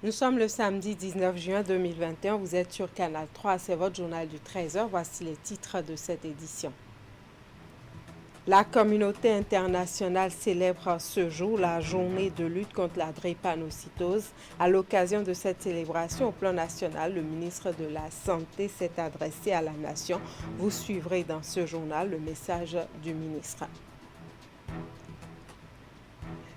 Nous sommes le samedi 19 juin 2021. Vous êtes sur Canal 3. C'est votre journal du 13h. Voici les titres de cette édition. La communauté internationale célèbre ce jour la journée de lutte contre la drépanocytose. À l'occasion de cette célébration au plan national, le ministre de la Santé s'est adressé à la nation. Vous suivrez dans ce journal le message du ministre.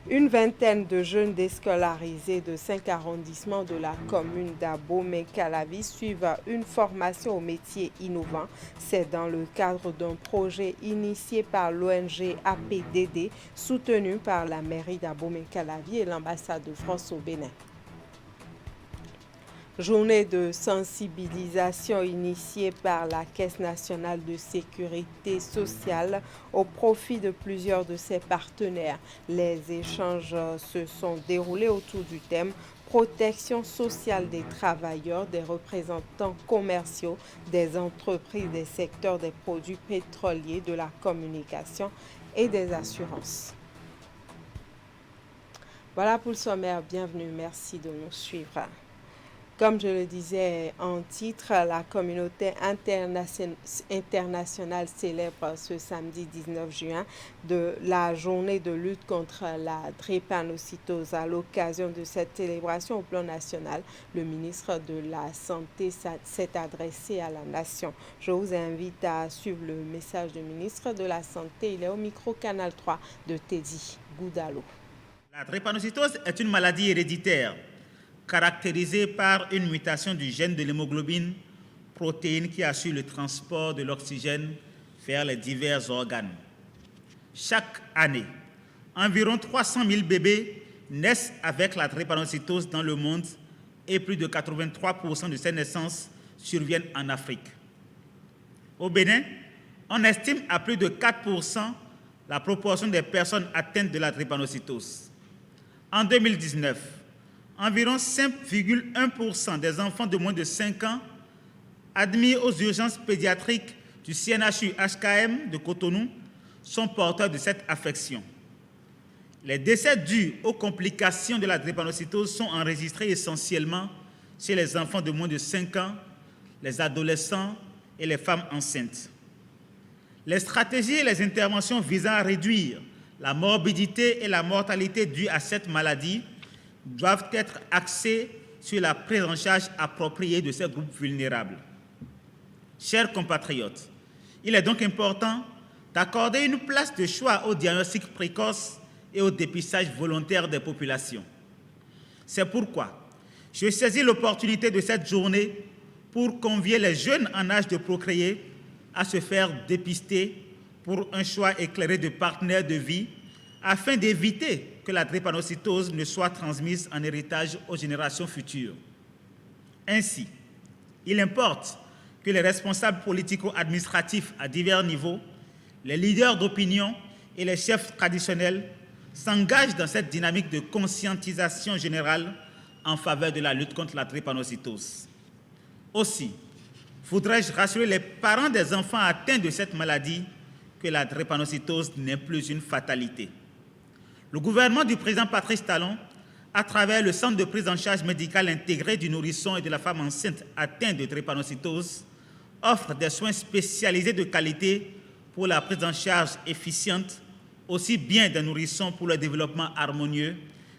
Une vingtaine de jeunes déscolarisés de 5 arrondissements de la commune d'Abomey-Calavi suivent une formation aux métiers innovants. C'est dans le cadre d'un projet initié par l'ONG APDD, soutenu par la mairie d'Abomey-Calavi et l'ambassade de France au Bénin. Journée de sensibilisation initiée par la Caisse nationale de sécurité sociale au profit de plusieurs de ses partenaires. Les échanges se sont déroulés autour du thème protection sociale des travailleurs, des représentants commerciaux, des entreprises des secteurs des produits pétroliers, de la communication et des assurances. Voilà pour le sommaire. Bienvenue. Merci de nous suivre. Comme je le disais en titre, la communauté internationale célèbre ce samedi 19 juin la journée de lutte contre la drépanocytose. À l'occasion de cette célébration au plan national, le ministre de la Santé s'est adressé à la nation. Je vous invite à suivre le message du ministre de la Santé. Il est au micro Canal 3 de Teddy Goudalo. La drépanocytose est une maladie héréditaire caractérisée par une mutation du gène de l'hémoglobine, protéine qui assure le transport de l'oxygène vers les divers organes. Chaque année, environ 300 000 bébés naissent avec la drépanocytose dans le monde et plus de 83% de ces naissances surviennent en Afrique. Au Bénin, on estime à plus de 4% la proportion des personnes atteintes de la drépanocytose. En 2019, environ 5,1% des enfants de moins de 5 ans admis aux urgences pédiatriques du CNHU-HKM de Cotonou sont porteurs de cette affection. Les décès dus aux complications de la drépanocytose sont enregistrés essentiellement chez les enfants de moins de 5 ans, les adolescents et les femmes enceintes. Les stratégies et les interventions visant à réduire la morbidité et la mortalité dues à cette maladie doivent être axés sur la prise en charge appropriée de ces groupes vulnérables. Chers compatriotes, il est donc important d'accorder une place de choix au diagnostic précoce et au dépistage volontaire des populations. C'est pourquoi je saisis l'opportunité de cette journée pour convier les jeunes en âge de procréer à se faire dépister pour un choix éclairé de partenaires de vie afin d'éviter que la drépanocytose ne soit transmise en héritage aux générations futures. Ainsi, il importe que les responsables politico-administratifs à divers niveaux, les leaders d'opinion et les chefs traditionnels s'engagent dans cette dynamique de conscientisation générale en faveur de la lutte contre la drépanocytose. Aussi, voudrais-je rassurer les parents des enfants atteints de cette maladie que la drépanocytose n'est plus une fatalité. Le gouvernement du président Patrice Talon, à travers le centre de prise en charge médicale intégré du nourrisson et de la femme enceinte atteinte de drépanocytose, offre des soins spécialisés de qualité pour la prise en charge efficiente, aussi bien des nourrissons pour le développement harmonieux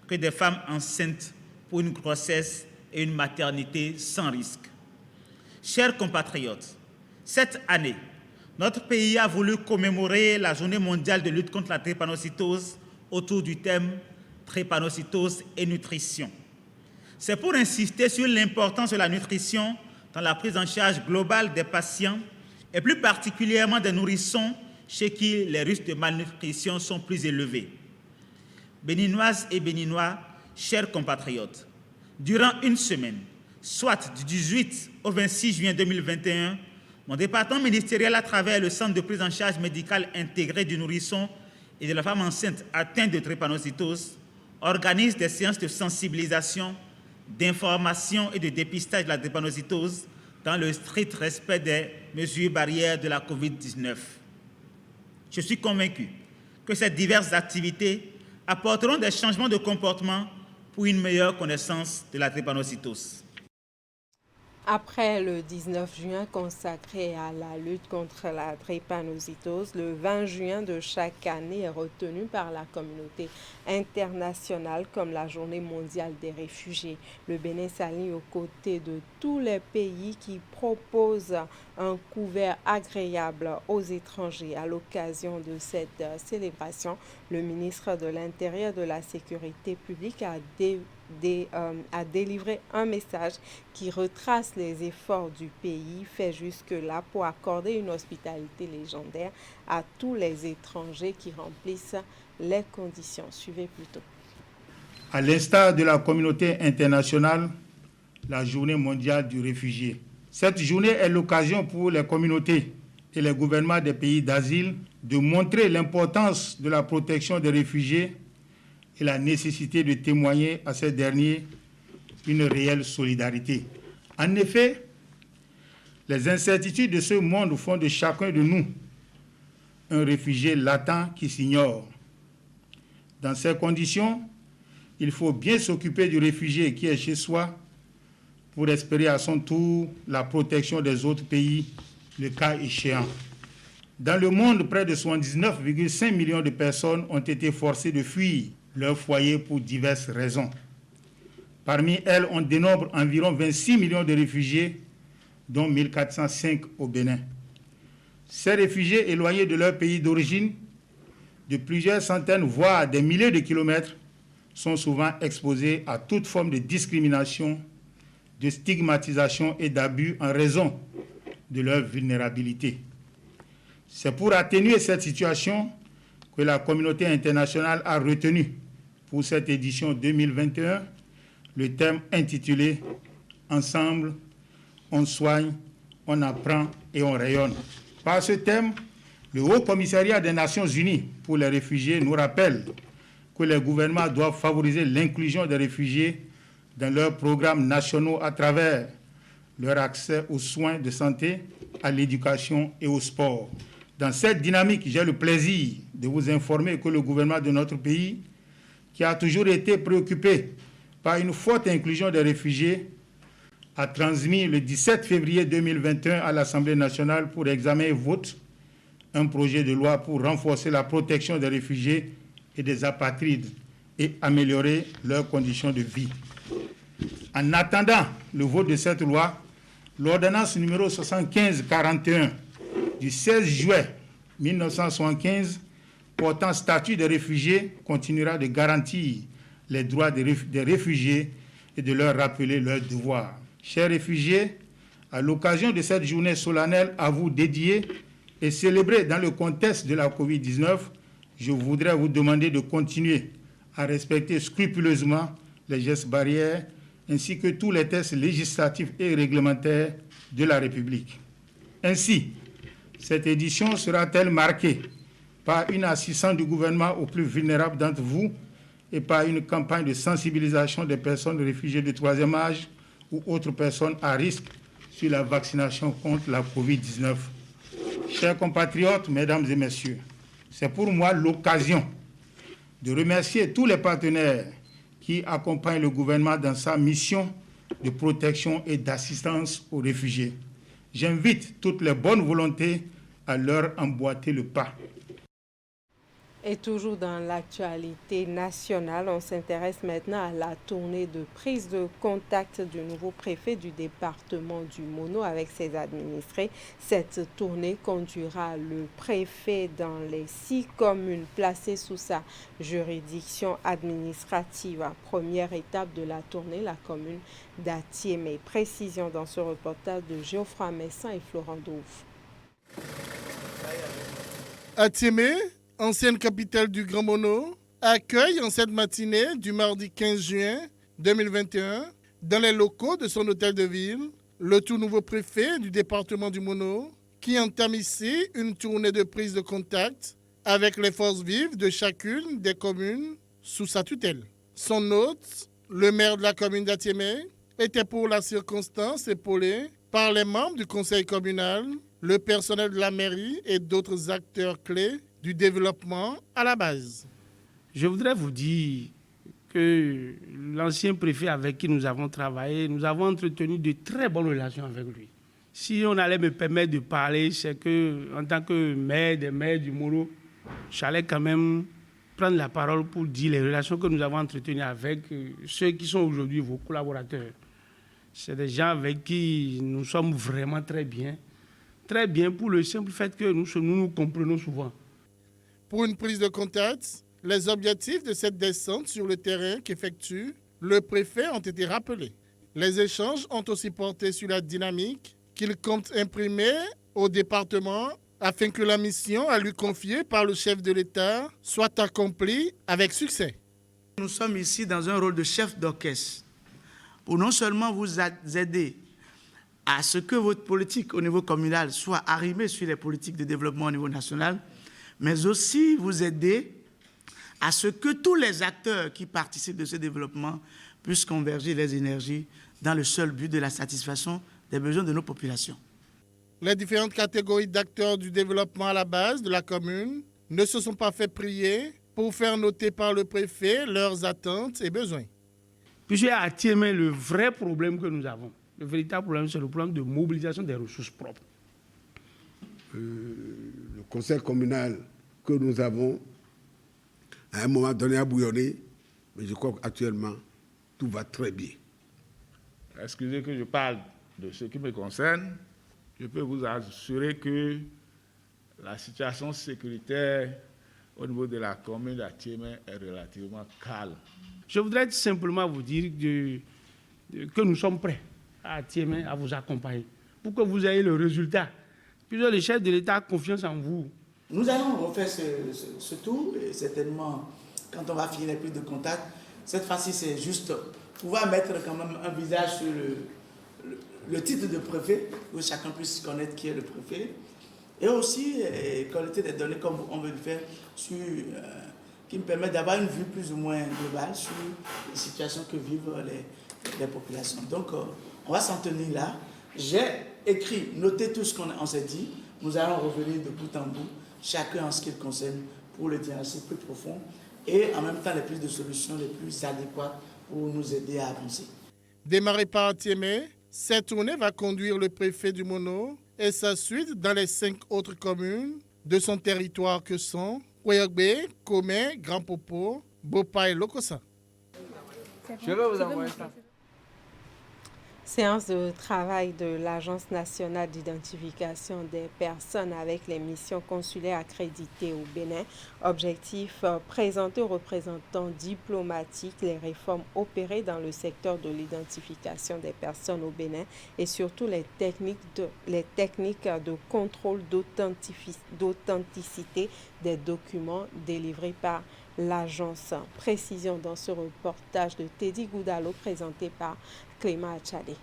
que des femmes enceintes pour une grossesse et une maternité sans risque. Chers compatriotes, cette année, notre pays a voulu commémorer la Journée mondiale de lutte contre la drépanocytose autour du thème drépanocytose et nutrition. C'est pour insister sur l'importance de la nutrition dans la prise en charge globale des patients et plus particulièrement des nourrissons chez qui les risques de malnutrition sont plus élevés. Béninoises et Béninois, chers compatriotes, durant une semaine, soit du 18 au 26 juin 2021, mon département ministériel, à travers le centre de prise en charge médicale intégré du nourrisson et de la femme enceinte atteinte de drépanocytose, organise des séances de sensibilisation, d'information et de dépistage de la drépanocytose dans le strict respect des mesures barrières de la COVID-19. Je suis convaincu que ces diverses activités apporteront des changements de comportement pour une meilleure connaissance de la drépanocytose. Après le 19 juin consacré à la lutte contre la drépanocytose, le 20 juin de chaque année est retenu par la communauté internationale comme la Journée mondiale des réfugiés. Le Bénin s'aligne aux côtés de tous les pays qui proposent un couvert agréable aux étrangers. À l'occasion de cette célébration, le ministre de l'Intérieur et de la Sécurité publique a délivré un message qui retrace les efforts du pays faits jusque-là pour accorder une hospitalité légendaire à tous les étrangers qui remplissent les conditions. Suivez plutôt. À l'instar de la communauté internationale, la Journée mondiale du réfugié. Cette journée est l'occasion pour les communautés et les gouvernements des pays d'asile de montrer l'importance de la protection des réfugiés et la nécessité de témoigner à ces derniers une réelle solidarité. En effet, les incertitudes de ce monde font de chacun de nous un réfugié latent qui s'ignore. Dans ces conditions, il faut bien s'occuper du réfugié qui est chez soi pour espérer à son tour la protection des autres pays, le cas échéant. Dans le monde, près de 79,5 millions de personnes ont été forcées de fuir leur foyer pour diverses raisons. Parmi elles, on dénombre environ 26 millions de réfugiés, dont 1405 au Bénin. Ces réfugiés éloignés de leur pays d'origine, de plusieurs centaines, voire des milliers de kilomètres, sont souvent exposés à toute forme de discrimination, de stigmatisation et d'abus en raison de leur vulnérabilité. C'est pour atténuer cette situation que la communauté internationale a retenu pour cette édition 2021 le thème intitulé « Ensemble, on soigne, on apprend et on rayonne ». Par ce thème, le Haut Commissariat des Nations Unies pour les réfugiés nous rappelle que les gouvernements doivent favoriser l'inclusion des réfugiés dans leurs programmes nationaux à travers leur accès aux soins de santé, à l'éducation et au sport. Dans cette dynamique, j'ai le plaisir de vous informer que le gouvernement de notre pays, qui a toujours été préoccupé par une forte inclusion des réfugiés, a transmis le 17 février 2021 à l'Assemblée nationale pour examen et vote un projet de loi pour renforcer la protection des réfugiés et des apatrides et améliorer leurs conditions de vie. En attendant le vote de cette loi, l'ordonnance numéro 7541 du 16 juin 1975 portant statut des réfugiés continuera de garantir les droits des réfugiés et de leur rappeler leurs devoirs. Chers réfugiés, à l'occasion de cette journée solennelle à vous dédiée et célébrée dans le contexte de la COVID-19, je voudrais vous demander de continuer à respecter scrupuleusement les gestes barrières ainsi que tous les tests législatifs et réglementaires de la République. Ainsi, cette édition sera-t-elle marquée par une assistance du gouvernement aux plus vulnérables d'entre vous et par une campagne de sensibilisation des personnes réfugiées de troisième âge ou autres personnes à risque sur la vaccination contre la COVID-19. Chers compatriotes, mesdames et messieurs, c'est pour moi l'occasion de remercier tous les partenaires qui accompagnent le gouvernement dans sa mission de protection et d'assistance aux réfugiés. J'invite toutes les bonnes volontés à leur emboîter le pas. Et toujours dans l'actualité nationale, on s'intéresse maintenant à la tournée de prise de contact du nouveau préfet du département du Mono avec ses administrés. Cette tournée conduira le préfet dans les 6 communes placées sous sa juridiction administrative. Première étape de la tournée, la commune d'Atiémé. Précision dans ce reportage de Geoffroy Messin et Florent Douve. Atiémé, ancienne capitale du Grand Mono, accueille en cette matinée du mardi 15 juin 2021, dans les locaux de son hôtel de ville, le tout nouveau préfet du département du Mono, qui entame ici une tournée de prise de contact avec les forces vives de chacune des communes sous sa tutelle. Son hôte, le maire de la commune d'Atiémé, était pour la circonstance épaulé par les membres du conseil communal, le personnel de la mairie et d'autres acteurs clés du développement à la base. Je voudrais vous dire que l'ancien préfet avec qui nous avons travaillé, nous avons entretenu de très bonnes relations avec lui. Si on allait me permettre de parler, c'est qu'en tant que maire des maires du Moro, j'allais quand même prendre la parole pour dire les relations que nous avons entretenues avec ceux qui sont aujourd'hui vos collaborateurs. C'est des gens avec qui nous sommes vraiment très bien pour le simple fait que nous comprenons souvent. Pour une prise de contact, les objectifs de cette descente sur le terrain qu'effectue le préfet ont été rappelés. Les échanges ont aussi porté sur la dynamique qu'il compte imprimer au département afin que la mission à lui confiée par le chef de l'État soit accomplie avec succès. Nous sommes ici dans un rôle de chef d'orchestre pour non seulement vous aider à ce que votre politique au niveau communal soit arrimée sur les politiques de développement au niveau national, mais aussi vous aider à ce que tous les acteurs qui participent de ce développement puissent converger les énergies dans le seul but de la satisfaction des besoins de nos populations. Les différentes catégories d'acteurs du développement à la base de la commune ne se sont pas fait prier pour faire noter par le préfet leurs attentes et besoins. Puis j'ai à Thiémé le vrai problème que nous avons. Le véritable problème, c'est le problème de mobilisation des ressources propres. Le conseil communal que nous avons, à un moment donné, a bouillonné, mais je crois qu'actuellement, tout va très bien. Excusez que je parle de ce qui me concerne. Je peux vous assurer que la situation sécuritaire au niveau de la commune d'Athiémé est relativement calme. Je voudrais simplement vous dire que nous sommes prêts à Athiémé à vous accompagner pour que vous ayez le résultat. Puisque le chef de l'État a confiance en vous. Nous allons refaire ce tour et certainement, quand on va finir les prises de contact, cette fois-ci, c'est juste pouvoir mettre quand même un visage sur le titre de préfet, pour que chacun puisse connaître qui est le préfet. Et aussi collecter des données comme on veut le faire, qui me permettent d'avoir une vue plus ou moins globale sur les situations que vivent les populations. Donc, on va s'en tenir là. J'ai écrit, noté tout ce qu'on s'est dit. Nous allons revenir de bout en bout, chacun en ce qui le concerne, pour le diagnostic plus profond et en même temps les prises de solutions les plus adéquates pour nous aider à avancer. Démarré par Athiémé, cette tournée va conduire le préfet du Mono et sa suite dans les 5 autres communes de son territoire que sont Kouayogbe, Komé, Grand Popo, Bopa et Lokossa. Je vais vous envoyer ça. Séance de travail de l'Agence nationale d'identification des personnes avec les missions consulaires accréditées au Bénin. Objectif, présenter aux représentants diplomatiques les réformes opérées dans le secteur de l'identification des personnes au Bénin et surtout les techniques de contrôle d'authenticité des documents délivrés par l'agence. Précision dans ce reportage de Teddy Goudalo présenté par Clément Achadé.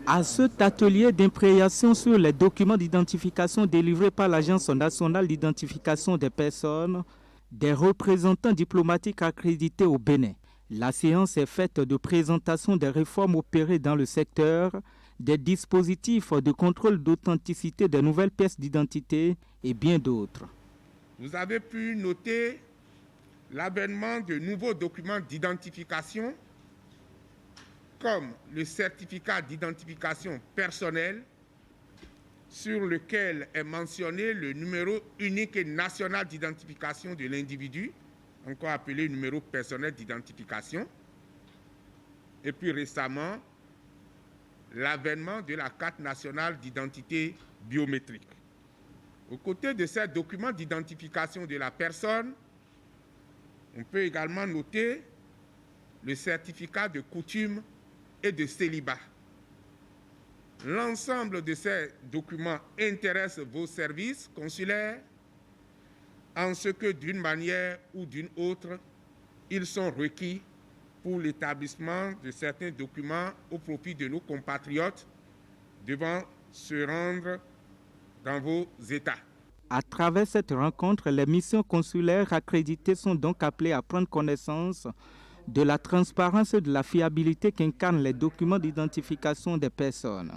À cet atelier d'imprégnation sur les documents d'identification délivrés par l'Agence nationale d'identification des personnes, des représentants diplomatiques accrédités au Bénin. La séance est faite de présentation des réformes opérées dans le secteur, des dispositifs de contrôle d'authenticité des nouvelles pièces d'identité et bien d'autres. Vous avez pu noter l'avènement de nouveaux documents d'identification comme le certificat d'identification personnelle sur lequel est mentionné le numéro unique et national d'identification de l'individu, encore appelé numéro personnel d'identification, et puis récemment, l'avènement de la carte nationale d'identité biométrique. Aux côtés de ces documents d'identification de la personne, on peut également noter le certificat de coutume et de célibat. L'ensemble de ces documents intéresse vos services consulaires en ce que d'une manière ou d'une autre, ils sont requis pour l'établissement de certains documents au profit de nos compatriotes devant se rendre dans vos États. À travers cette rencontre, les missions consulaires accréditées sont donc appelées à prendre connaissance de la transparence et de la fiabilité qu'incarnent les documents d'identification des personnes.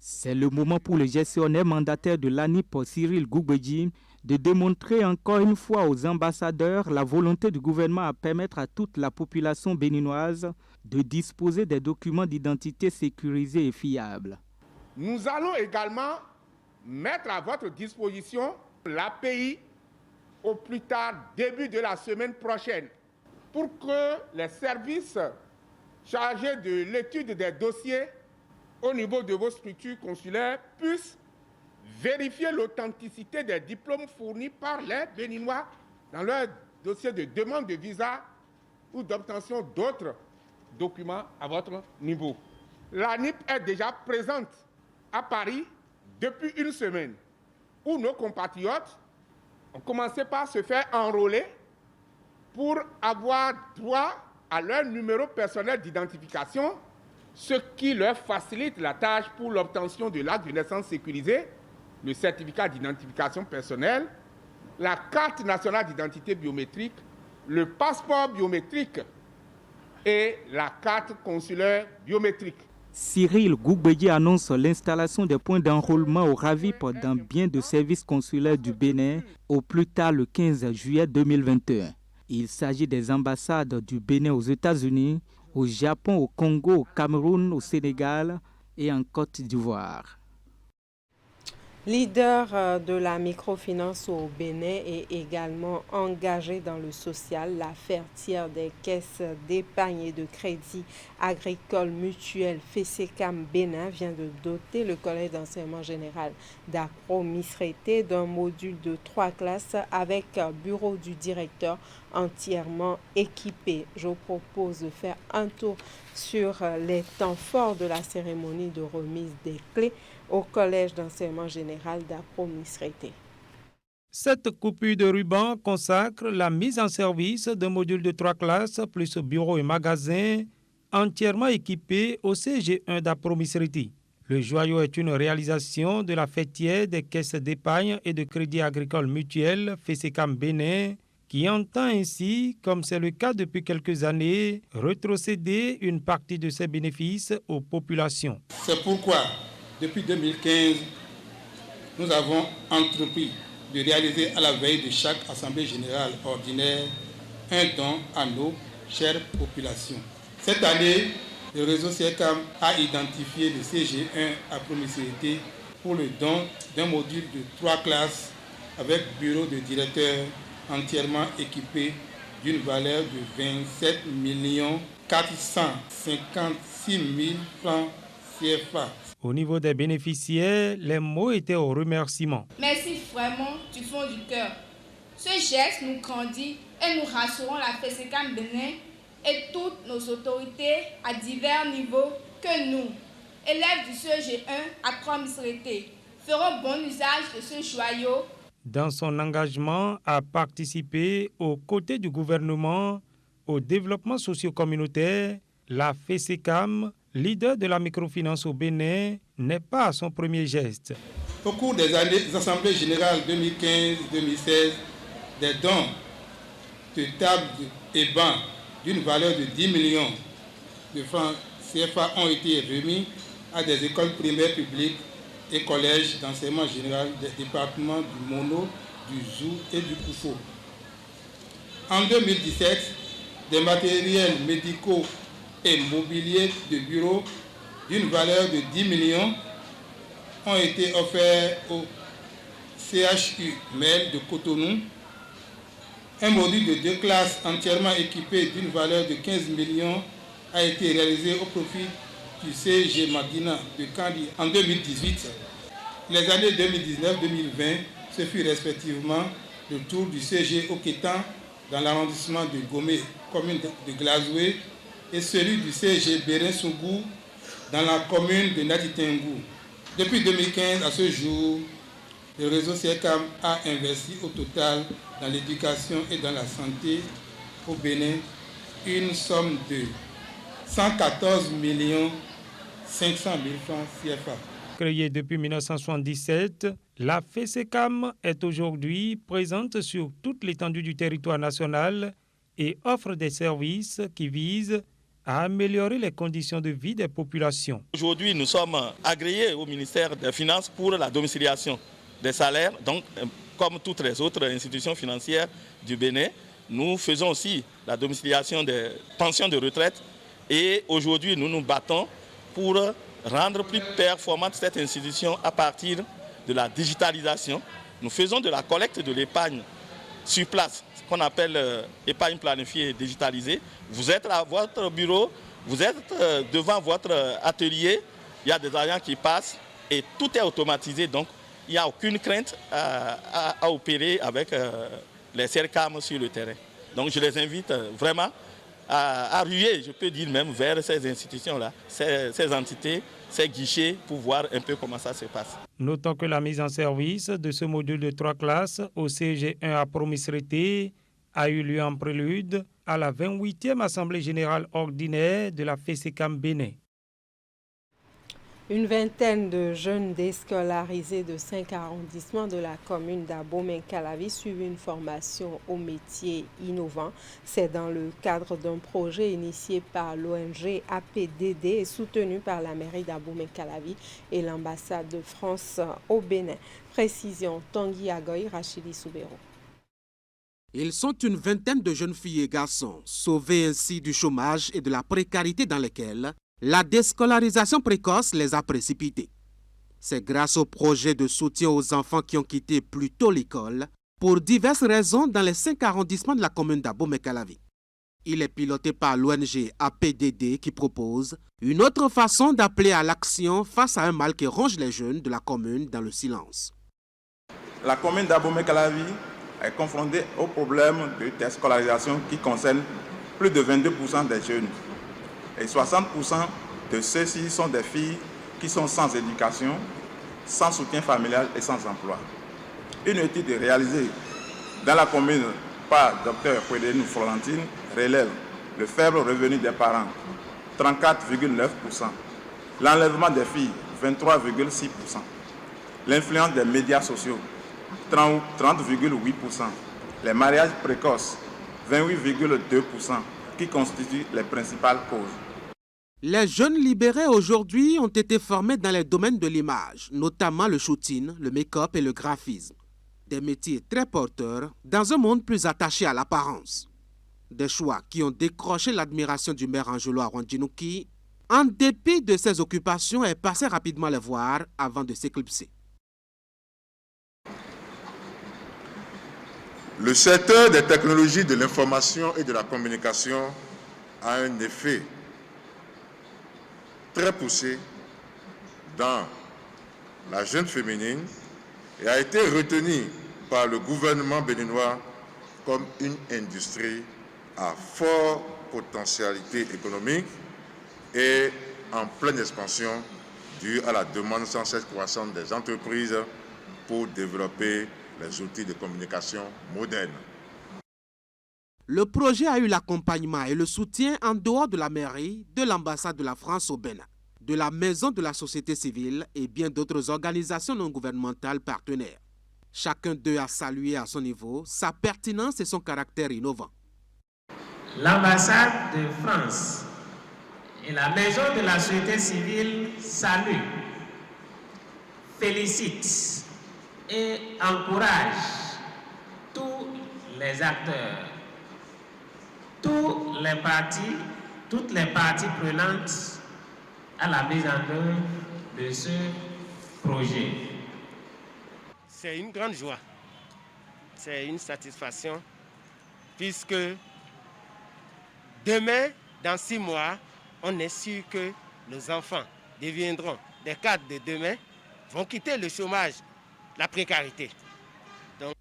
C'est le moment pour le gestionnaire mandataire de l'ANIP, Cyril Gougbedji, de démontrer encore une fois aux ambassadeurs la volonté du gouvernement à permettre à toute la population béninoise de disposer des documents d'identité sécurisés et fiables. Nous allons également mettre à votre disposition l'API au plus tard début de la semaine prochaine pour que les services chargés de l'étude des dossiers au niveau de vos structures consulaires puissent vérifier l'authenticité des diplômes fournis par les Béninois dans leur dossier de demande de visa ou d'obtention d'autres documents à votre niveau. L'ANIP est déjà présente à Paris depuis une semaine, où nos compatriotes ont commencé par se faire enrôler pour avoir droit à leur numéro personnel d'identification, ce qui leur facilite la tâche pour l'obtention de l'acte de naissance sécurisé, le certificat d'identification personnelle, la carte nationale d'identité biométrique, le passeport biométrique et la carte consulaire biométrique. Cyril Gougbedji annonce l'installation des points d'enrôlement au RAVIP dans bien de services consulaires du Bénin au plus tard le 15 juillet 2021. Il s'agit des ambassades du Bénin aux États-Unis, au Japon, au Congo, au Cameroun, au Sénégal et en Côte d'Ivoire. Leader de la microfinance au Bénin et également engagé dans le social, l'affaire tire des caisses d'épargne et de crédit agricole mutuel FESECAM Bénin vient de doter le collège d'enseignement général d'Accra-Misrété d'un module de 3 classes avec bureau du directeur entièrement équipé. Je vous propose de faire un tour sur les temps forts de la cérémonie de remise des clés au collège d'enseignement général d'Accra-Misrété. Cette coupure de ruban consacre la mise en service d'un module de 3 classes plus bureau et magasin entièrement équipé au CG1 d'Accra-Misrété. Le joyau est une réalisation de la fêtière des caisses d'épargne et de crédit agricole mutuel FESECAM Bénin, qui entend ainsi, comme c'est le cas depuis quelques années, rétrocéder une partie de ses bénéfices aux populations. C'est pourquoi, depuis 2015, nous avons entrepris de réaliser à la veille de chaque Assemblée générale ordinaire un don à nos chères populations. Cette année, le réseau CECAM a identifié le CG1 à Accra-Misrété pour le don d'un module de 3 classes avec bureau de directeur entièrement équipé d'une valeur de 27 456 000 francs CFA. Au niveau des bénéficiaires, les mots étaient au remerciement. Merci vraiment du fond du cœur. Ce geste nous grandit et nous rassurons la FESECAM Bénin et toutes nos autorités à divers niveaux que nous, élèves du CG1 à Accra-Misrété, ferons bon usage de ce joyau. Dans son engagement à participer aux côtés du gouvernement au développement socio-communautaire, la FESECAM, leader de la microfinance au Bénin, n'est pas à son premier geste. Au cours des assemblées générales 2015-2016, des dons de tables et bancs d'une valeur de 10 millions de francs CFA ont été remis à des écoles primaires publiques et collèges d'enseignement général des départements du Mono, du Zou et du Koufo. En 2017, des matériels médicaux et mobiliers de bureau d'une valeur de 10 millions ont été offerts au CHU MEL de Cotonou. Un module de 2 classes entièrement équipé d'une valeur de 15 millions a été réalisé au profit du CG Madina de Kandi en 2018. Les années 2019-2020, ce fut respectivement le tour du CG Oketan dans l'arrondissement de Gomé, commune de Glazoué, et celui du CG Bérin-Sougou dans la commune de Naditengou. Depuis 2015 à ce jour, le réseau CECAM a investi au total dans l'éducation et dans la santé au Bénin une somme de 114 500 000 francs CFA. Créée depuis 1977, la FESECAM est aujourd'hui présente sur toute l'étendue du territoire national et offre des services qui visent à améliorer les conditions de vie des populations. Aujourd'hui, nous sommes agréés au ministère des Finances pour la domiciliation des salaires. Donc, comme toutes les autres institutions financières du Bénin, nous faisons aussi la domiciliation des pensions de retraite. Et aujourd'hui, nous nous battons pour rendre plus performante cette institution à partir de la digitalisation. Nous faisons de la collecte de l'épargne sur place, ce qu'on appelle épargne planifiée et digitalisée. Vous êtes à votre bureau, vous êtes devant votre atelier, il y a des agents qui passent et tout est automatisé. Donc, il n'y a aucune crainte à opérer avec les CERCAM sur le terrain. Donc, je les invite vraiment à ruer, je peux dire même, vers ces institutions-là, ces entités, ces guichets, pour voir un peu comment ça se passe. Notons que la mise en service de ce module de 3 classes au CG1 à Promisrété a eu lieu en prélude à la 28e Assemblée générale ordinaire de la FESECAM Bénin. Une vingtaine de jeunes déscolarisés de 5 arrondissements de la commune d'Abomey-Calavi suivent une formation aux métiers innovants. C'est dans le cadre d'un projet initié par l'ONG APDD et soutenu par la mairie d'Abomey-Calavi et l'ambassade de France au Bénin. Précision, Tanguy Agoy, Rachidi Soubero. Ils sont une vingtaine de jeunes filles et garçons, sauvés ainsi du chômage et de la précarité dans lesquels la déscolarisation précoce les a précipités. C'est grâce au projet de soutien aux enfants qui ont quitté plus tôt l'école pour diverses raisons dans les 5 arrondissements de la commune d'Abomey-Calavi. Il est piloté par l'ONG APDD qui propose une autre façon d'appeler à l'action face à un mal qui ronge les jeunes de la commune dans le silence. La commune d'Abomey-Calavi est confrontée au problème de déscolarisation qui concerne plus de 22% des jeunes. Et 60% de ceux-ci sont des filles qui sont sans éducation, sans soutien familial et sans emploi. Une étude réalisée dans la commune par Dr Kwedenou Florentine relève le faible revenu des parents, 34,9%, l'enlèvement des filles, 23,6%, l'influence des médias sociaux, 30,8%, les mariages précoces, 28,2%, qui constituent les principales causes. Les jeunes libérés aujourd'hui ont été formés dans les domaines de l'image, notamment le shooting, le make-up et le graphisme. Des métiers très porteurs dans un monde plus attaché à l'apparence. Des choix qui ont décroché l'admiration du maire Angelo Arwandjinouki. En dépit de ses occupations, est passé rapidement les voir avant de s'éclipser. Le secteur des technologies de l'information et de la communication a un effet très poussé dans la jeune féminine et a été retenu par le gouvernement béninois comme une industrie à forte potentialité économique et en pleine expansion due à la demande sans cesse croissante des entreprises pour développer les outils de communication modernes. Le projet a eu l'accompagnement et le soutien en dehors de la mairie, de l'ambassade de la France au Bénin, de la Maison de la société civile et bien d'autres organisations non gouvernementales partenaires. Chacun d'eux a salué à son niveau sa pertinence et son caractère innovant. L'ambassade de France et la Maison de la société civile saluent, félicitent et encouragent tous les acteurs, toutes les parties prenantes à la mise en œuvre de ce projet. C'est une grande joie, c'est une satisfaction, puisque demain, dans 6 mois, on est sûr que nos enfants deviendront des cadres de demain, vont quitter le chômage, la précarité. Donc,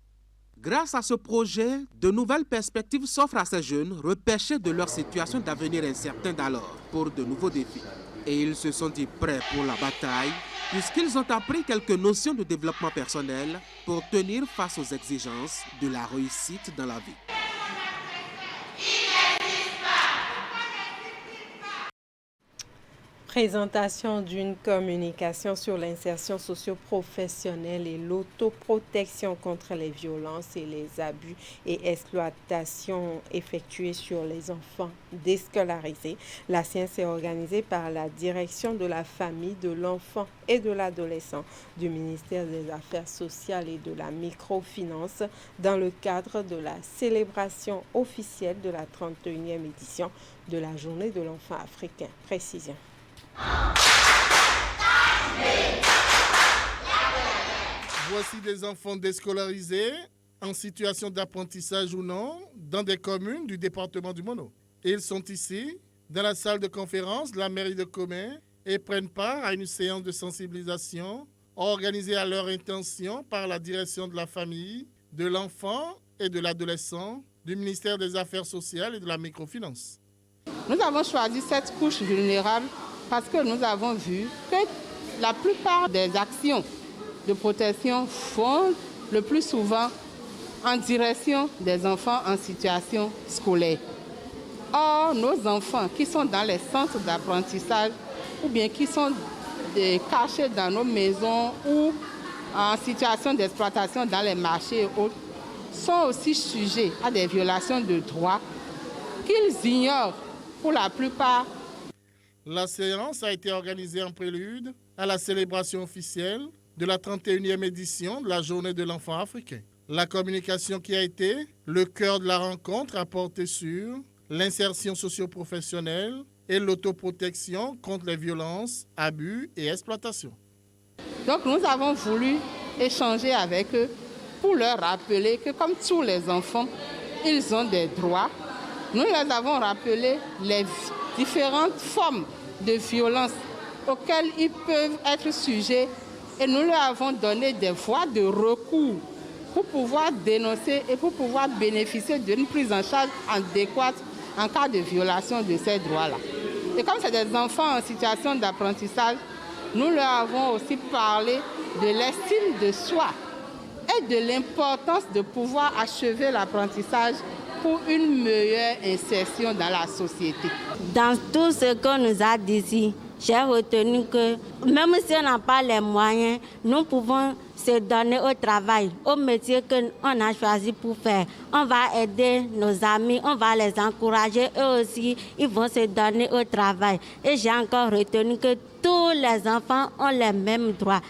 grâce à ce projet, de nouvelles perspectives s'offrent à ces jeunes repêchés de leur situation d'avenir incertain d'alors pour de nouveaux défis. Et ils se sont dit prêts pour la bataille puisqu'ils ont appris quelques notions de développement personnel pour tenir face aux exigences de la réussite dans la vie. Présentation d'une communication sur l'insertion socio-professionnelle et l'autoprotection contre les violences et les abus et exploitations effectuées sur les enfants déscolarisés. La séance est organisée par la Direction de la famille, de l'enfant et de l'adolescent du ministère des Affaires sociales et de la microfinance dans le cadre de la célébration officielle de la 31e édition de la Journée de l'enfant africain. Précision. Voici des enfants déscolarisés en situation d'apprentissage ou non dans des communes du département du Mono. Ils sont ici, dans la salle de conférence de la mairie de Comé et prennent part à une séance de sensibilisation organisée à leur intention par la Direction de la famille, de l'enfant et de l'adolescent du ministère des Affaires sociales et de la microfinance. Nous avons choisi cette couche vulnérable parce que nous avons vu que la plupart des actions de protection font le plus souvent en direction des enfants en situation scolaire. Or, nos enfants qui sont dans les centres d'apprentissage ou bien qui sont cachés dans nos maisons ou en situation d'exploitation dans les marchés et autres sont aussi sujets à des violations de droits qu'ils ignorent pour la plupart. La séance a été organisée en prélude à la célébration officielle de la 31e édition de la Journée de l'enfant africain. La communication qui a été le cœur de la rencontre a porté sur l'insertion socio-professionnelle et l'autoprotection contre les violences, abus et exploitations. Donc nous avons voulu échanger avec eux pour leur rappeler que comme tous les enfants, ils ont des droits. Nous les avons rappelé les différentes formes de violence auxquelles ils peuvent être sujets et nous leur avons donné des voies de recours pour pouvoir dénoncer et pour pouvoir bénéficier d'une prise en charge adéquate en cas de violation de ces droits-là. Et comme c'est des enfants en situation d'apprentissage, nous leur avons aussi parlé de l'estime de soi et de l'importance de pouvoir achever l'apprentissage pour une meilleure insertion dans la société. Dans tout ce qu'on nous a dit ici, j'ai retenu que même si on n'a pas les moyens, nous pouvons se donner au travail, au métier qu'on a choisi pour faire. On va aider nos amis, on va les encourager. Eux aussi, ils vont se donner au travail. Et j'ai encore retenu que tous les enfants ont les mêmes droits.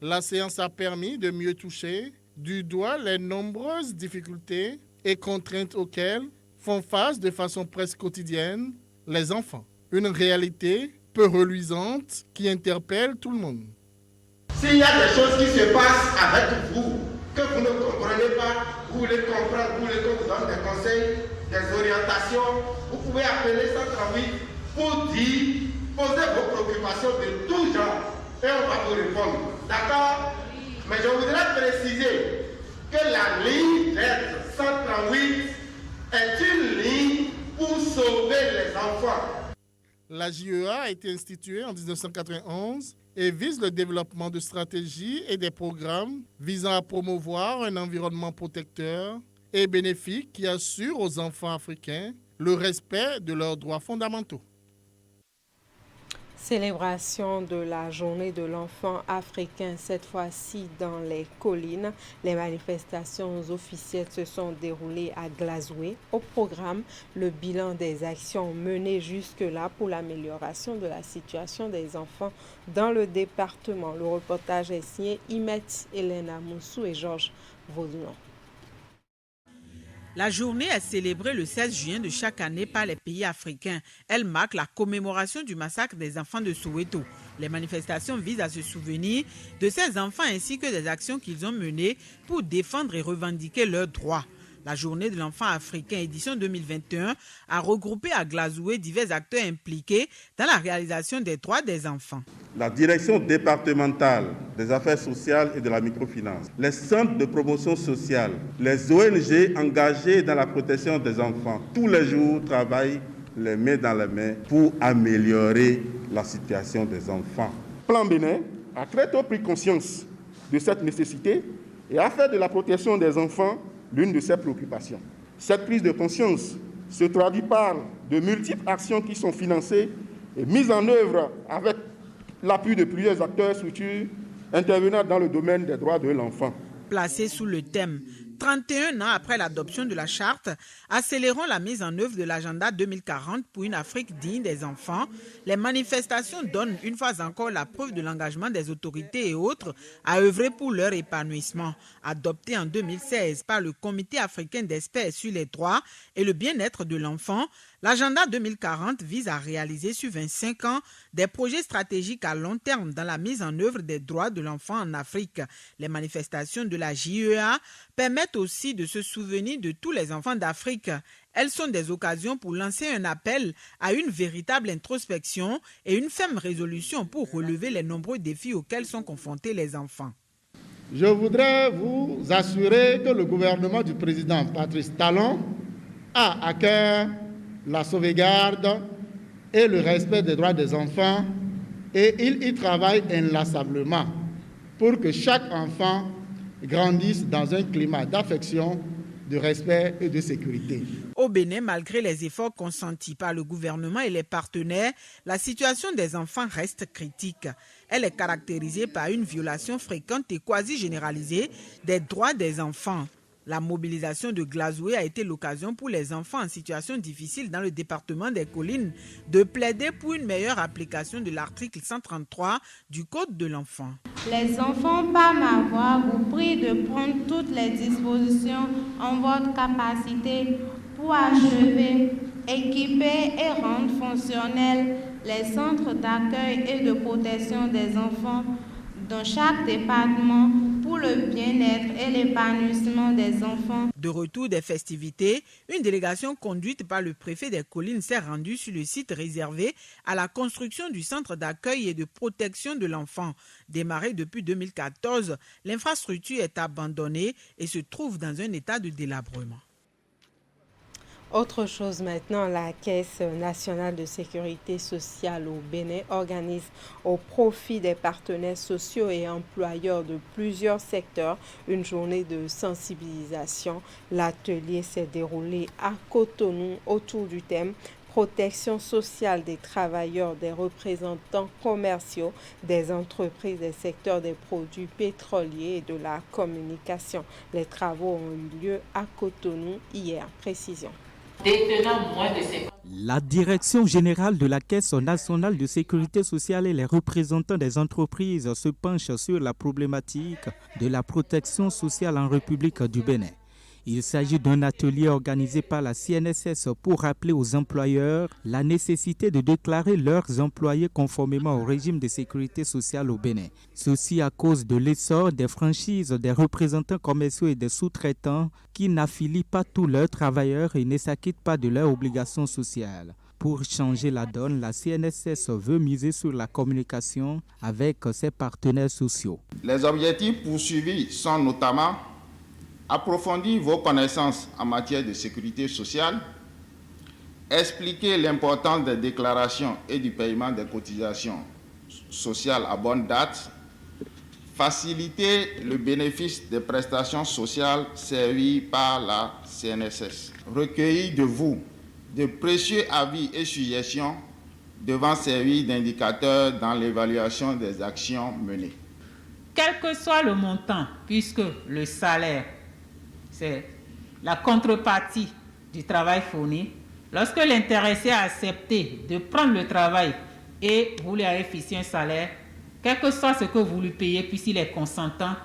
La séance a permis de mieux toucher du doigt les nombreuses difficultés et contraintes auxquelles font face de façon presque quotidienne les enfants. Une réalité peu reluisante qui interpelle tout le monde. S'il y a des choses qui se passent avec vous, que vous ne comprenez pas, vous voulez comprendre, vous voulez qu'on vous donne des conseils, des orientations, vous pouvez appeler 138 pour dire, poser vos préoccupations de tout genre et on va vous répondre. D'accord? Mais je voudrais préciser que la ligne d'aide 138 est une ligne pour sauver les enfants. La JEA a été instituée en 1991 et vise le développement de stratégies et des programmes visant à promouvoir un environnement protecteur et bénéfique qui assure aux enfants africains le respect de leurs droits fondamentaux. Célébration de la Journée de l'enfant africain, cette fois-ci dans les collines. Les manifestations officielles se sont déroulées à Glazoué. Au programme, le bilan des actions menées jusque-là pour l'amélioration de la situation des enfants dans le département. Le reportage est signé Imet Elena Moussou et Georges Vaudouin. La journée est célébrée le 16 juin de chaque année par les pays africains. Elle marque la commémoration du massacre des enfants de Soweto. Les manifestations visent à se souvenir de ces enfants ainsi que des actions qu'ils ont menées pour défendre et revendiquer leurs droits. La journée de l'enfant africain édition 2021 a regroupé à Glazoué divers acteurs impliqués dans la réalisation des droits des enfants. La direction départementale des affaires sociales et de la microfinance, les centres de promotion sociale, les ONG engagées dans la protection des enfants, tous les jours travaillent les mains dans les mains pour améliorer la situation des enfants. Plan Bénin a très tôt pris conscience de cette nécessité et a fait de la protection des enfants l'une de ses préoccupations. Cette prise de conscience se traduit par de multiples actions qui sont financées et mise en œuvre avec l'appui de plusieurs acteurs structures intervenant dans le domaine des droits de l'enfant. Placé sous le thème 31 ans après l'adoption de la charte, accélérons la mise en œuvre de l'agenda 2040 pour une Afrique digne des enfants. Les manifestations donnent une fois encore la preuve de l'engagement des autorités et autres à œuvrer pour leur épanouissement. Adopté en 2016 par le Comité africain d'experts sur les droits et le bien-être de l'enfant, l'agenda 2040 vise à réaliser sur 25 ans des projets stratégiques à long terme dans la mise en œuvre des droits de l'enfant en Afrique. Les manifestations de la JEA permettent aussi de se souvenir de tous les enfants d'Afrique. Elles sont des occasions pour lancer un appel à une véritable introspection et une ferme résolution pour relever les nombreux défis auxquels sont confrontés les enfants. Je voudrais vous assurer que le gouvernement du président Patrice Talon a à cœur la sauvegarde et le respect des droits des enfants et il y travaille inlassablement pour que chaque enfant grandissent dans un climat d'affection, de respect et de sécurité. Au Bénin, malgré les efforts consentis par le gouvernement et les partenaires, la situation des enfants reste critique. Elle est caractérisée par une violation fréquente et quasi généralisée des droits des enfants. La mobilisation de Glazoué a été l'occasion pour les enfants en situation difficile dans le département des Collines de plaider pour une meilleure application de l'article 133 du Code de l'enfant. Les enfants, par ma voix, vous prie de prendre toutes les dispositions en votre capacité pour achever, équiper et rendre fonctionnels les centres d'accueil et de protection des enfants dans chaque département pour le bien-être et l'épanouissement des enfants. De retour des festivités, une délégation conduite par le préfet des Collines s'est rendue sur le site réservé à la construction du centre d'accueil et de protection de l'enfant. Démarré depuis 2014, l'infrastructure est abandonnée et se trouve dans un état de délabrement. Autre chose maintenant, la Caisse nationale de sécurité sociale au Bénin organise au profit des partenaires sociaux et employeurs de plusieurs secteurs une journée de sensibilisation. L'atelier s'est déroulé à Cotonou autour du thème protection sociale des travailleurs, des représentants commerciaux, des entreprises des secteurs des produits pétroliers et de la communication. Les travaux ont eu lieu à Cotonou hier. Précision. La direction générale de la Caisse nationale de sécurité sociale et les représentants des entreprises se penchent sur la problématique de la protection sociale en République du Bénin. Il s'agit d'un atelier organisé par la CNSS pour rappeler aux employeurs la nécessité de déclarer leurs employés conformément au régime de sécurité sociale au Bénin. Ceci à cause de l'essor des franchises des représentants commerciaux et des sous-traitants qui n'affilient pas tous leurs travailleurs et ne s'acquittent pas de leurs obligations sociales. Pour changer la donne, la CNSS veut miser sur la communication avec ses partenaires sociaux. Les objectifs poursuivis sont notamment approfondir vos connaissances en matière de sécurité sociale, expliquer l'importance des déclarations et du paiement des cotisations sociales à bonne date, faciliter le bénéfice des prestations sociales servies par la CNSS, recueillir de vous de précieux avis et suggestions devant servir d'indicateur dans l'évaluation des actions menées. Quel que soit le montant, puisque le salaire, c'est la contrepartie du travail fourni, lorsque l'intéressé a accepté de prendre le travail et vous lui avez fixé un salaire, quel que soit ce que vous lui payez, puisqu'il est consentant,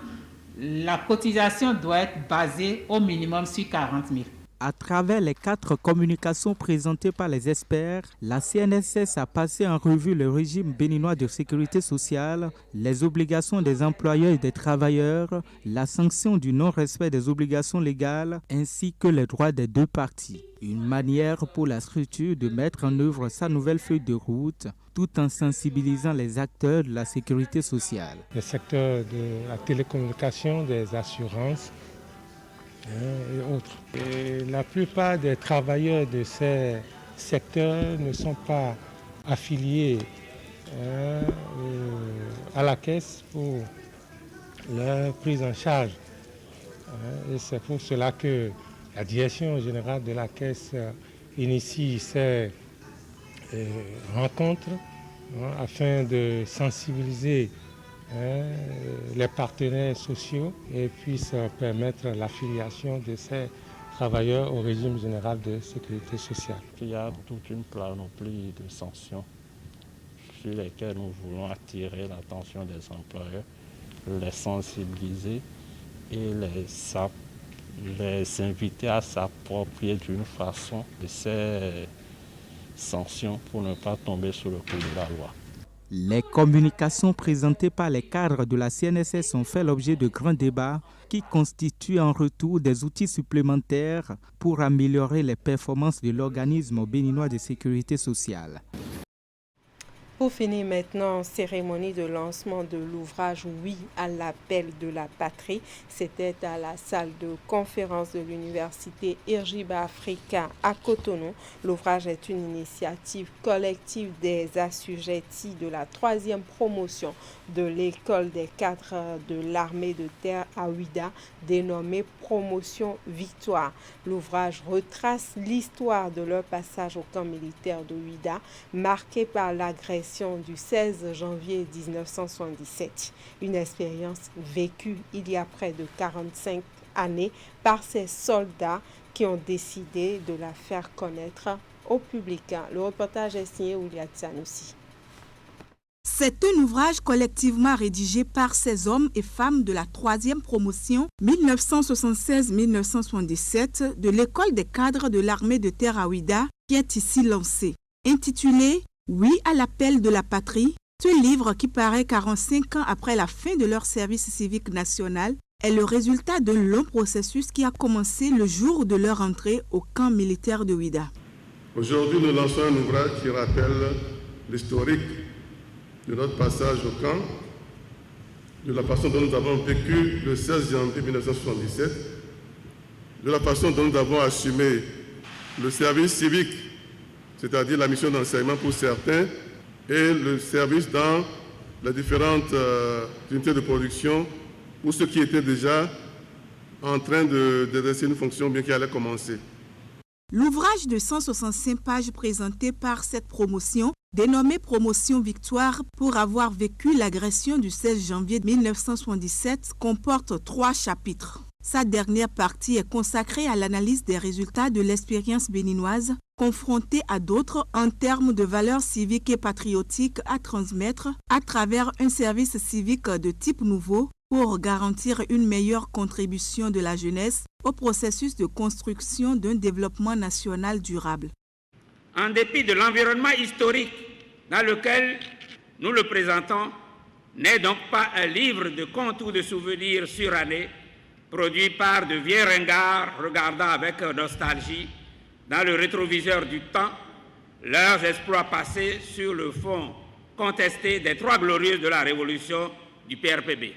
la cotisation doit être basée au minimum sur 40 000. À travers les 4 communications présentées par les experts, la CNSS a passé en revue le régime béninois de sécurité sociale, les obligations des employeurs et des travailleurs, la sanction du non-respect des obligations légales, ainsi que les droits des deux parties. Une manière pour la structure de mettre en œuvre sa nouvelle feuille de route, tout en sensibilisant les acteurs de la sécurité sociale. Le secteur de la télécommunication, des assurances, et autres. Et la plupart des travailleurs de ces secteurs ne sont pas affiliés à la Caisse pour leur prise en charge. Et c'est pour cela que la direction générale de la Caisse initie ces rencontres afin de sensibiliser les partenaires sociaux et puisse permettre l'affiliation de ces travailleurs au régime général de sécurité sociale. Il y a toute une panoplie de sanctions sur lesquelles nous voulons attirer l'attention des employeurs, les sensibiliser et les inviter à s'approprier d'une façon de ces sanctions pour ne pas tomber sous le coup de la loi. Les communications présentées par les cadres de la CNSS ont fait l'objet de grands débats qui constituent en retour des outils supplémentaires pour améliorer les performances de l'organisme béninois de sécurité sociale. Pour finir maintenant, cérémonie de lancement de l'ouvrage « Oui à l'appel de la patrie ». C'était à la salle de conférence de l'université Irjiba Africa à Cotonou. L'ouvrage est une initiative collective des assujettis de la 3e promotion de l'école des cadres de l'armée de terre à Ouida, dénommée Promotion Victoire. L'ouvrage retrace l'histoire de leur passage au camp militaire de Ouida, marqué par l'agression du 16 janvier 1977, une expérience vécue il y a près de 45 années par ces soldats qui ont décidé de la faire connaître au public. Le reportage est signé Ouliat Sanoussi. C'est un ouvrage collectivement rédigé par ces hommes et femmes de la 3e promotion 1976-1977 de l'école des cadres de l'armée de terre à Ouida qui est ici lancé. Intitulé « Oui à l'appel de la patrie », ce livre qui paraît 45 ans après la fin de leur service civique national est le résultat d'un long processus qui a commencé le jour de leur entrée au camp militaire de Ouida. Aujourd'hui, nous lançons un ouvrage qui rappelle l'historique de notre passage au camp, de la façon dont nous avons vécu le 16 janvier 1977, de la façon dont nous avons assumé le service civique, c'est-à-dire la mission d'enseignement pour certains, et le service dans les différentes unités de production pour ceux qui étaient déjà en train d'exercer une fonction bien qui allait commencer. L'ouvrage de 165 pages présenté par cette promotion, dénommée Promotion Victoire pour avoir vécu l'agression du 16 janvier 1977, comporte 3 chapitres. Sa dernière partie est consacrée à l'analyse des résultats de l'expérience béninoise, confrontée à d'autres en termes de valeurs civiques et patriotiques à transmettre à travers un service civique de type nouveau pour garantir une meilleure contribution de la jeunesse au processus de construction d'un développement national durable. En dépit de l'environnement historique dans lequel nous le présentons, n'est donc pas un livre de contes ou de souvenirs surannés produit par de vieux ringards regardant avec nostalgie dans le rétroviseur du temps leurs exploits passés sur le fond contesté des 3 glorieuses de la révolution du PRPB.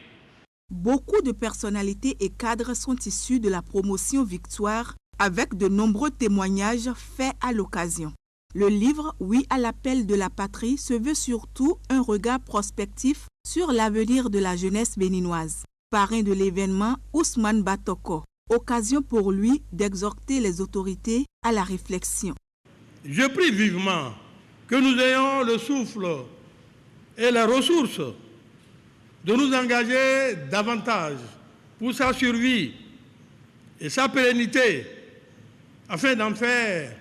Beaucoup de personnalités et cadres sont issus de la promotion Victoire avec de nombreux témoignages faits à l'occasion. Le livre « Oui à l'appel de la patrie » se veut surtout un regard prospectif sur l'avenir de la jeunesse béninoise. Parrain de l'événement, Ousmane Batoko, occasion pour lui d'exhorter les autorités à la réflexion. Je prie vivement que nous ayons le souffle et les ressources de nous engager davantage pour sa survie et sa pérennité, afin d'en faire,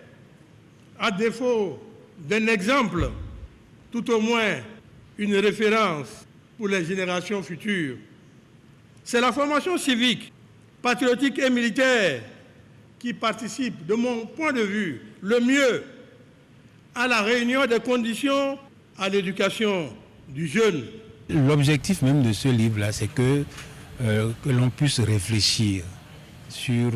à défaut d'un exemple, tout au moins une référence pour les générations futures. C'est la formation civique, patriotique et militaire qui participe, de mon point de vue, le mieux à la réunion des conditions à l'éducation du jeune. L'objectif même de ce livre-là, c'est que l'on puisse réfléchir sur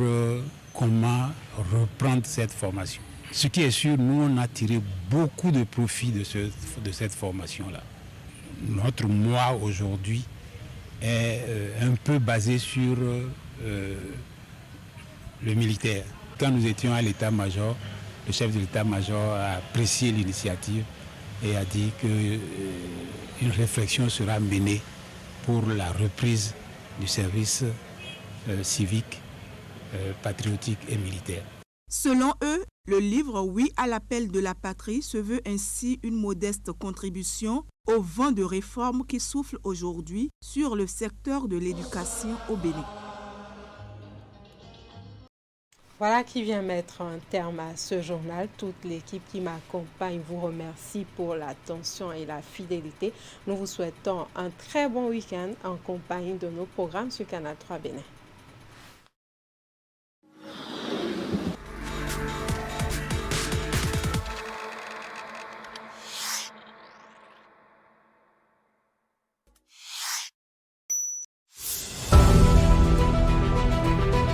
comment reprendre cette formation. Ce qui est sûr, nous, on a tiré beaucoup de profit de cette formation-là. Notre moi aujourd'hui est un peu basé sur le militaire. Quand nous étions à l'état-major, le chef de l'état-major a apprécié l'initiative et a dit qu'une réflexion sera menée pour la reprise du service civique, patriotique et militaire. Selon eux, Le livre « Oui à l'appel de la patrie » se veut ainsi une modeste contribution au vent de réforme qui souffle aujourd'hui sur le secteur de l'éducation au Bénin. Voilà qui vient mettre un terme à ce journal. Toute l'équipe qui m'accompagne vous remercie pour l'attention et la fidélité. Nous vous souhaitons un très bon week-end en compagnie de nos programmes sur Canal 3 Bénin.